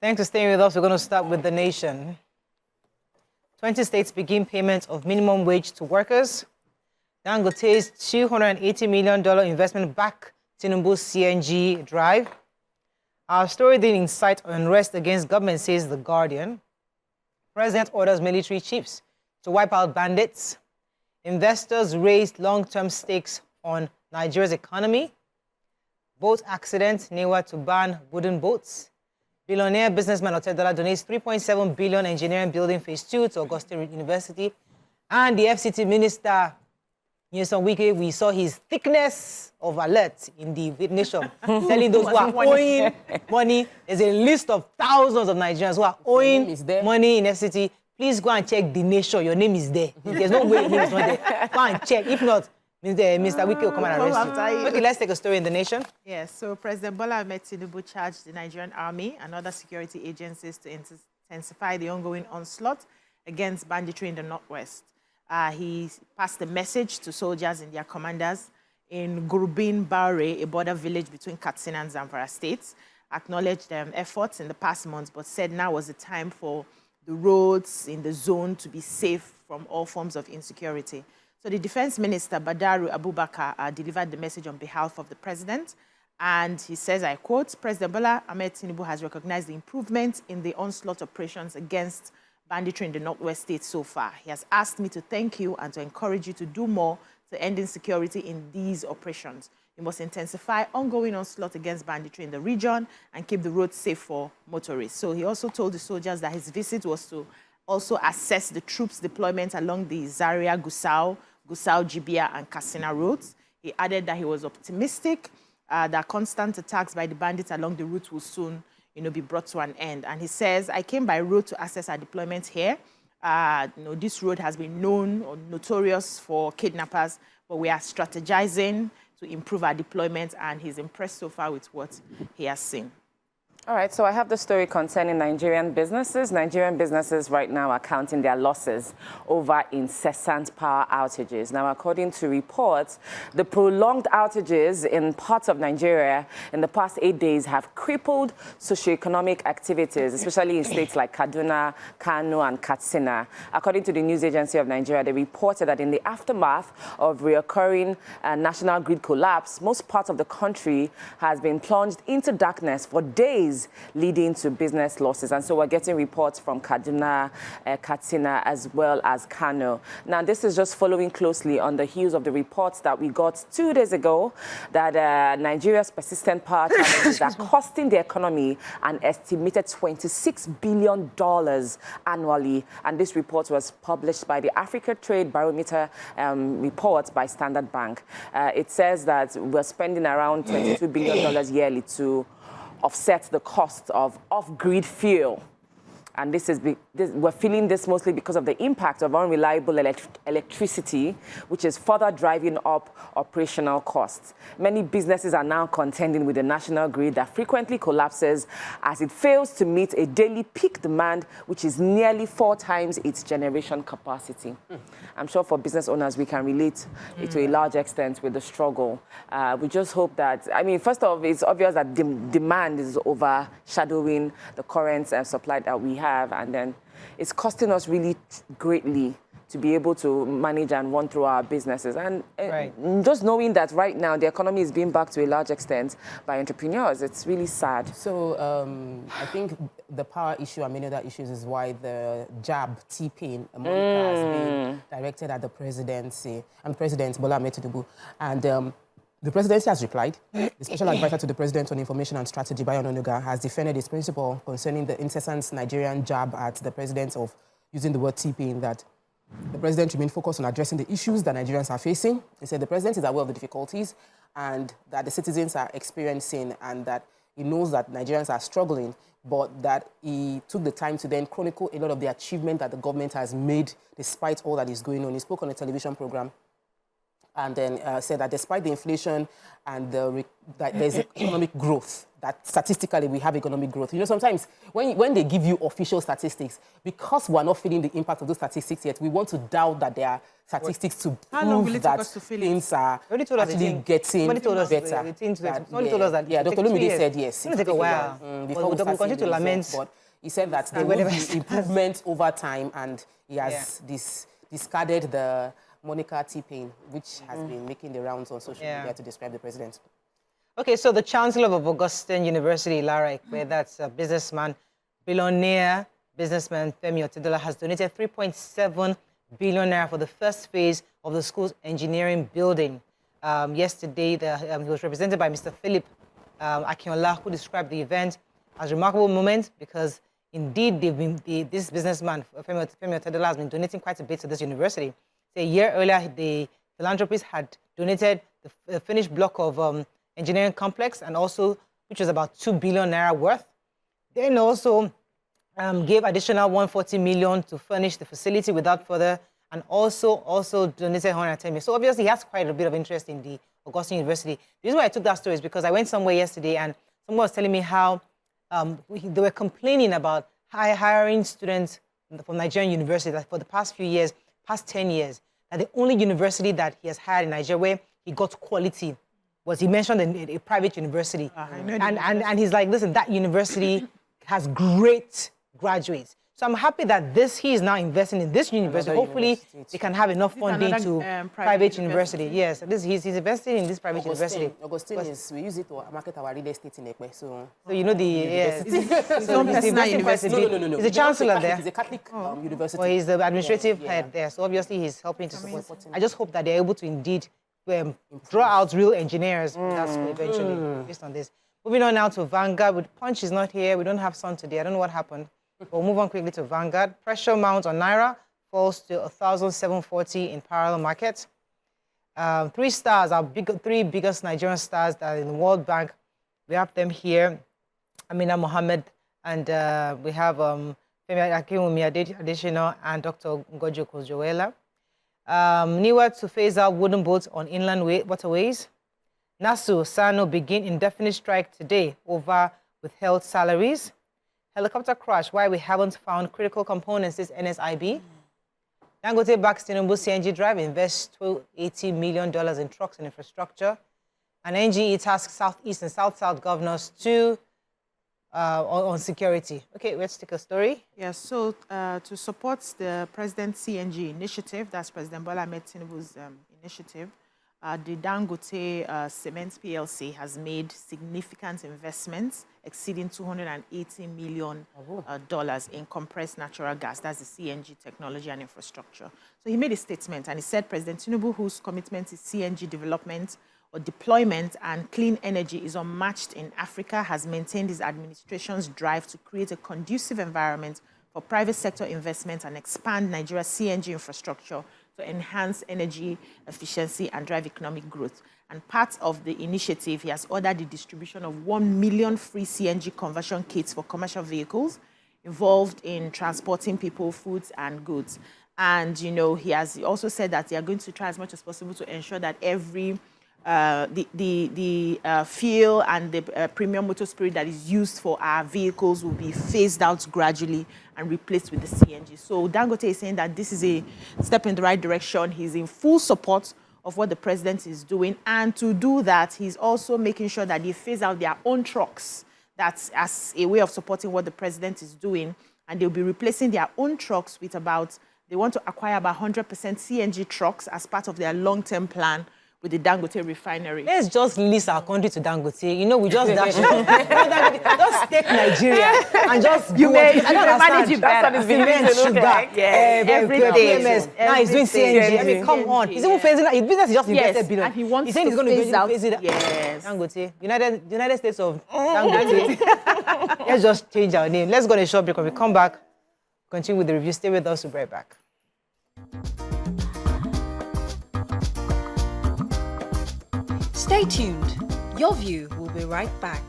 Thanks for staying with us. We're going to start with the nation. 20 states begin payment of minimum wage to workers. Dangote's $280 million investment back Tinubu's CNG drive. Our story didn't incite unrest against government, says The Guardian. President orders military chiefs to wipe out bandits. Investors raised long-term stakes on Nigeria's economy. Boat accident, NEWA to ban wooden boats. Billionaire businessman Otedola donates $3.7 billion engineering building phase 2 to Augusta University. And the FCT minister, Nyesom Wike, we saw his thickness of alert in the nation, telling those who are owing money. There's a list of thousands of Nigerians who are owing money in FCT. Please go and check the nation. Your name is there. There's no way your name is not there. Go and check. If not, Mr. Wike will come and arrest you. Okay, let's take a story in the nation. Yes, so President Bola Ahmed Tinubu charged the Nigerian army and other security agencies to intensify the ongoing onslaught against banditry in the Northwest. He passed a message to soldiers and their commanders in Gurubin Baure, a border village between Katsina and Zamfara states, acknowledged their efforts in the past months, but said now was the time for the roads in the zone to be safe from all forms of insecurity. So the Defense Minister, Badaru Abubakar, delivered the message on behalf of the President. And he says, I quote, President Bola Ahmed Tinubu has recognized the improvement in the onslaught operations against banditry in the Northwest states so far. He has asked me to thank you and to encourage you to do more to end insecurity in these operations. You must intensify ongoing onslaught against banditry in the region and keep the roads safe for motorists. So he also told the soldiers that his visit was to also assess the troops' deployment along the Zaria, Gusau, Jibia, and Katsina roads. He added that he was optimistic that constant attacks by the bandits along the route will soon, be brought to an end. And he says, I came by road to assess our deployment here. This road has been known or notorious for kidnappers, but we are strategizing to improve our deployment, and he's impressed so far with what he has seen. All right, so I have the story concerning Nigerian businesses. Nigerian businesses right now are counting their losses over incessant power outages. Now, according to reports, the prolonged outages in parts of Nigeria in the past 8 days have crippled socioeconomic activities, especially in states like Kaduna, Kano, and Katsina. According to the news agency of Nigeria, they reported that in the aftermath of reoccurring national grid collapse, most parts of the country has been plunged into darkness for days, leading to business losses. And so we're getting reports from Kaduna, Katsina, as well as Kano. Now, this is just following closely on the heels of the reports that we got 2 days ago that Nigeria's persistent power challenges are costing the economy an estimated $26 billion annually. And this report was published by the Africa Trade Barometer report by Standard Bank. It says that we're spending around $22 billion yearly to offset the cost of off-grid fuel. And we're feeling this mostly because of the impact of unreliable electricity, which is further driving up operational costs. Many businesses are now contending with the national grid that frequently collapses as it fails to meet a daily peak demand, which is nearly 4 times its generation capacity. I'm sure for business owners, we can relate to a large extent with the struggle. We just hope that, first of all, it's obvious that demand is overshadowing the current supply that we have, and then it's costing us really greatly to be able to manage and run through our businesses. And just knowing that right now the economy is being backed to a large extent by entrepreneurs, it's really sad. So I think the power issue and many other issues is why the jab T-Pain has been directed at the presidency and President Bola Ahmed Tinubu. And the presidency has replied. The special advisor to the president on information and strategy, Bayo Ononuga, has defended his principle concerning the incessant Nigerian jab at the president of using the word T-Pain, that the president remained focused on addressing the issues that Nigerians are facing. He said the president is aware of the difficulties and that the citizens are experiencing, and that he knows that Nigerians are struggling, but that he took the time to then chronicle a lot of the achievement that the government has made despite all that is going on. He spoke on a television program and then said that despite the inflation and that there's economic growth that statistically we have economic growth. You know, sometimes when they give you official statistics, because we're not feeling the impact of those statistics yet, we want to doubt that there are statistics to How long will prove it take that us to feel it? things are Already told us actually getting somebody told us better. somebody told us that Yeah, it will Dr. take 2 Lumide years. said yes. It's going to take a while. Before But we we'll start continue seeing to the lament. results, but he said that there will whenever be it starts. improvement over time, and he has discarded the moniker T-Pain, which has been making the rounds on social media to describe the president. Okay, so the Chancellor of Augustine University, Lara Ekpe, that's a businessman, billionaire businessman Femi Otedola, has donated 3.7 billion naira for the first phase of the school's engineering building. Yesterday, he was represented by Mr. Philip Akinola, who described the event as a remarkable moment because indeed this businessman, Femi Otedola, has been donating quite a bit to this university. So a year earlier, the philanthropist had donated the finished block of engineering complex, and also, which was about 2 billion naira worth. Then also gave additional 140 million to furnish the facility without further, and also donated 110 million. So obviously he has quite a bit of interest in the Augustine University. The reason why I took that story is because I went somewhere yesterday and someone was telling me how they were complaining about hiring students from Nigerian universities that for the past few years, past 10 years, that the only university that he has hired in Nigeria where he got quality was, he mentioned a private university. And he's like, listen, that university has great graduates. So I'm happy that he is now investing in this university. Hopefully, they can have enough funding to private university. Yes, he's investing in this private university. Augustine we use it to market our real estate in Ekpe. So you know his own personal university. No. He's a chancellor there. He's a Catholic university. Or he's the administrative head there. So obviously, he's helping to support. I just hope that they're able to indeed draw out real engineers in that school eventually, based on this. Moving on now to Vanguard. Punch is not here. We don't have Sun today. I don't know what happened. We'll move on quickly to Vanguard. Pressure mounts on Naira, falls to 1,740 in parallel market. 3 stars, our three biggest Nigerian stars that are in the World Bank. We have them here. Amina Mohammed, and we have Femi Akinwumi Adesina and Dr. Ngojo Kojoela. Newer to phase out wooden boats on inland waterways. NASU, SANO begin indefinite strike today over withheld salaries. Helicopter crash, why we haven't found critical components, is NSIB. Dangote backs Tinubu CNG drive, invests $280 million in trucks and infrastructure. And NGE tasks Southeast and South-South governors on security. Okay, let's take a story. Yes, so to support the President CNG initiative, that's President Bola Ahmed Tinubu's initiative, the Dangote Cement PLC has made significant investments exceeding $280 million in compressed natural gas. That's the CNG technology and infrastructure. So he made a statement and he said, President Tinubu, whose commitment to CNG development or deployment and clean energy is unmatched in Africa, has maintained his administration's drive to create a conducive environment for private sector investment and expand Nigeria's CNG infrastructure to enhance energy efficiency and drive economic growth. And part of the initiative, he has ordered the distribution of 1 million free CNG conversion kits for commercial vehicles involved in transporting people, foods, and goods. And, you know, he has also said that they are going to try as much as possible to ensure that every fuel and the premium motor spirit that is used for our vehicles will be phased out gradually and replaced with the CNG. So Dangote is saying that this is a step in the right direction. He's in full support of what the president is doing. And to do that, he's also making sure that they phase out their own trucks. That's as a way of supporting what the president is doing. And they'll be replacing their own trucks with they want to acquire about 100% CNG trucks as part of their long-term plan with the Dangote refinery. Let's just lease our country to Dangote. You know, we just dash it. Just take Nigeria and just you may manage it better. Cement, sugar, everything. Now he's doing CNG. I mean, come on. He's even phasing out. His business is just invested billion. And he wants he's saying he's going to phase it out. Yes. Dangote, United States of Dangote. Let's just change our name. Let's go to a short break. When we come back, continue with the review. Stay with us. We'll be right back. Stay tuned. Your View will be right back.